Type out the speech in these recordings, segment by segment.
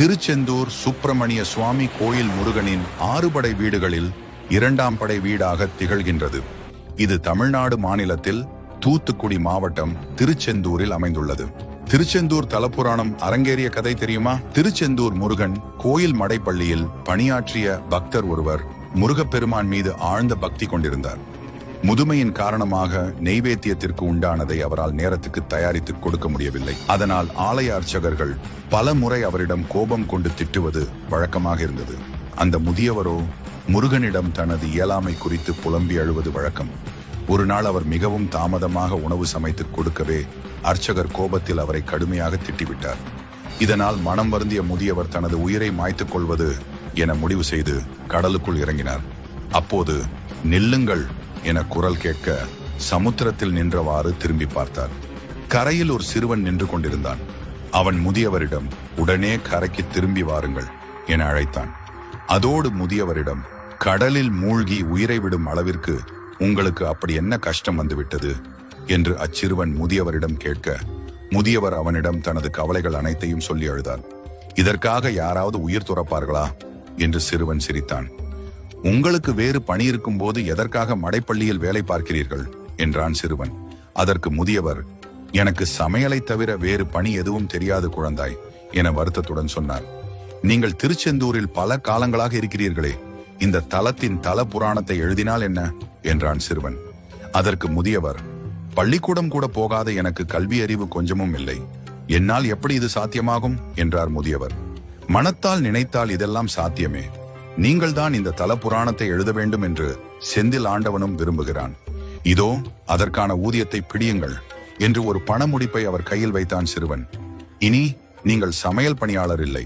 திருச்செந்தூர் சுப்பிரமணிய சுவாமி கோயில் முருகனின் 6 படை வீடுகளில் 2ஆம் படை வீடாக திகழ்கின்றது. இது தமிழ்நாடு மாநிலத்தில் தூத்துக்குடி மாவட்டம் திருச்செந்தூரில் அமைந்துள்ளது. திருச்செந்தூர் தலப்புராணம் அரங்கேறிய கதை தெரியுமா? திருச்செந்தூர் முருகன் கோயில் மடைப்பள்ளியில் பணியாற்றிய பக்தர் ஒருவர் முருகப்பெருமான் மீது ஆழ்ந்த பக்தி கொண்டிருந்தார். முதுமையின் காரணமாக நெய்வேத்தியத்திற்கு உண்டானதை அவரால் நேரத்துக்கு தயாரித்து கொடுக்க முடியவில்லை. அதனால் ஆலய அர்ச்சகர்கள் பல முறை அவரிடம் கோபம் கொண்டு திட்டுவது வழக்கமாக இருந்தது. அந்த முதியவரோ முருகனிடம் தனது இயலாமை குறித்து புலம்பி அழுவது வழக்கம். ஒரு நாள் அவர் மிகவும் தாமதமாக உணவு சமைத்து கொடுக்கவே அர்ச்சகர் கோபத்தில் அவரை கடுமையாக திட்டிவிட்டார். இதனால் மனம் வருந்திய முதியவர் தனது உயிரை மாய்த்துக் கொள்வது என முடிவு செய்து கடலுக்குள் இறங்கினார். அப்போது நில்லுங்கள் என குரல் கேட்க சமுத்திரத்தில் நின்றவாறு திரும்பி பார்த்தார். கரையில் ஒரு சிறுவன் நின்று கொண்டிருந்தான். அவன் முதியவரிடம் உடனே கரைக்கு திரும்பி வாருங்கள் என அழைத்தான். அதோடு முதியவரிடம், கடலில் மூழ்கி உயிரை விடும் அளவிற்கு உங்களுக்கு அப்படி என்ன கஷ்டம் வந்துவிட்டது என்று அச்சிறுவன் முதியவரிடம் கேட்க, முதியவர் அவனிடம் தனது கவலைகள் அனைத்தையும் சொல்லி அழுதார். இதற்காக யாராவது உயிர் துறப்பார்களா என்று சிறுவன் சிரித்தான். உங்களுக்கு வேறு பணி இருக்கும் போது எதற்காக மடைப்பள்ளியில் வேலை பார்க்கிறீர்கள் என்றான் சிறுவன். அதற்கு முதியவர், எனக்கு சமையலை தவிர வேறு பணி எதுவும் தெரியாது குழந்தாய் என வருத்தத்துடன் சொன்னார். நீங்கள் திருச்செந்தூரில் பல காலங்களாக இருக்கிறீர்களே, இந்த தலத்தின் தல புராணத்தை எழுதினால் என்ன என்றான் சிறுவன். அதற்கு முதியவர், பள்ளிக்கூடம் கூட போகாத எனக்கு கல்வி அறிவு கொஞ்சமும் இல்லை, என்னால் எப்படி இது சாத்தியமாகும் என்றார் முதியவர். மனத்தால் நினைத்தால் இதெல்லாம் சாத்தியமே. நீங்கள் தான் இந்த தல புராணத்தை எழுத வேண்டும் என்று செந்தில் ஆண்டவனும் விரும்புகிறான். இதோ அதற்கான ஊதியத்தை பிடியுங்கள் என்று ஒரு பண முடிப்பை அவர் கையில் வைத்தான் சிறுவன். இனி நீங்கள் சமையல் பணியாளர் இல்லை,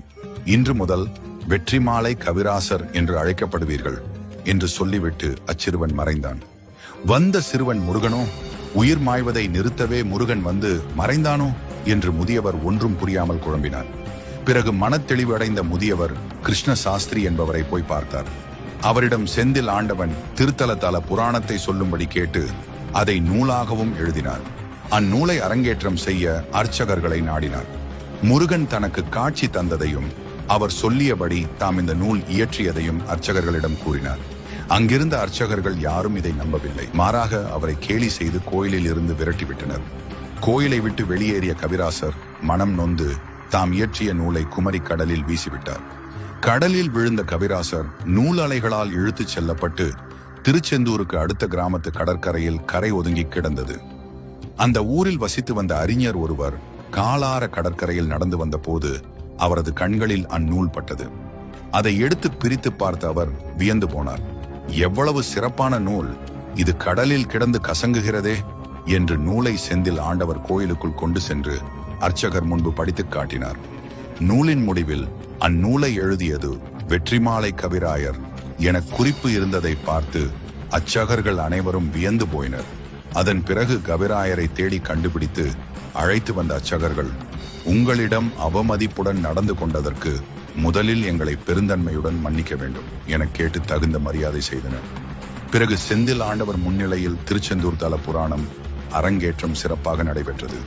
இன்று முதல் வெற்றிமாலை கவிராசர் என்று அழைக்கப்படுவீர்கள் என்று சொல்லிவிட்டு அச்சிறுவன் மறைந்தான். வந்த சிறுவன் முருகனோ, உயிர் மாய்வதை நிறுத்தவே முருகன் வந்து மறைந்தானோ என்று முதியவர் ஒன்றும் புரியாமல் குழம்பினார். பிறகு மனத்தெளிவு அடைந்த முதியவர் கிருஷ்ண சாஸ்திரி என்பவரை போய் பார்த்தார். அவரிடம் செந்தில் ஆண்டவன் திருத்தல தல புராணத்தை சொல்லும்படி கேட்டு அதை நூலாகவும் எழுதினார். அந்நூலை அரங்கேற்றம் செய்ய அர்ச்சகர்களை நாடினார். முருகன் தனக்கு காட்சி தந்ததையும் அவர் சொல்லியபடி தாம் இந்த நூல் இயற்றியதையும் அர்ச்சகர்களிடம் கூறினார். அங்கிருந்த அர்ச்சகர்கள் யாரும் இதை நம்பவில்லை. மாறாக அவரை கேலி செய்து கோயிலில் இருந்து விரட்டிவிட்டனர். கோயிலை விட்டு வெளியேறிய கவிராசர் மனம் நொந்து தாம் இயற்றிய நூலை குமரி கடலில் வீசிவிட்டார். கடலில் விழுந்த கவிராசர் நூல் அலைகளால் இழுத்துச் செல்லப்பட்டு திருச்செந்தூருக்கு அடுத்த கிராமத்து கடற்கரையில் கரை ஒதுங்கி கிடந்தது. அந்த ஊரில் வசித்து வந்த அறிஞர் ஒருவர் காலார கடற்கரையில் நடந்து வந்த போது அவரது கண்களில் அந்நூல் பட்டது. அதை எடுத்து பிரித்து பார்த்த அவர் வியந்து போனார். எவ்வளவு சிறப்பான நூல் இது, கடலில் கிடந்து கசங்குகிறதே என்று நூலை செந்தில் ஆண்டவர் கோயிலுக்குள் கொண்டு சென்று அர்ச்சகர் முன்பு படித்து காட்டினார். நூலின் முடிவில் அந்நூலை எழுதியது வெற்றிமாலை கவிராயர் என குறிப்பு இருந்ததை பார்த்து அர்ச்சகர்கள் அனைவரும் வியந்து போயினர். அதன் பிறகு கவிராயரை தேடி கண்டுபிடித்து அழைத்து வந்த அர்ச்சகர்கள், உங்களிடம் அவமதிப்புடன் நடந்து கொண்டதற்கு முதலில் எங்களை பெருந்தன்மையுடன் மன்னிக்க வேண்டும் என கேட்டு தகுந்த மரியாதை செய்தனர். பிறகு செந்தில் ஆண்டவர் முன்னிலையில் திருச்செந்தூர் தல புராணம் அரங்கேற்றம் சிறப்பாக நடைபெற்றது.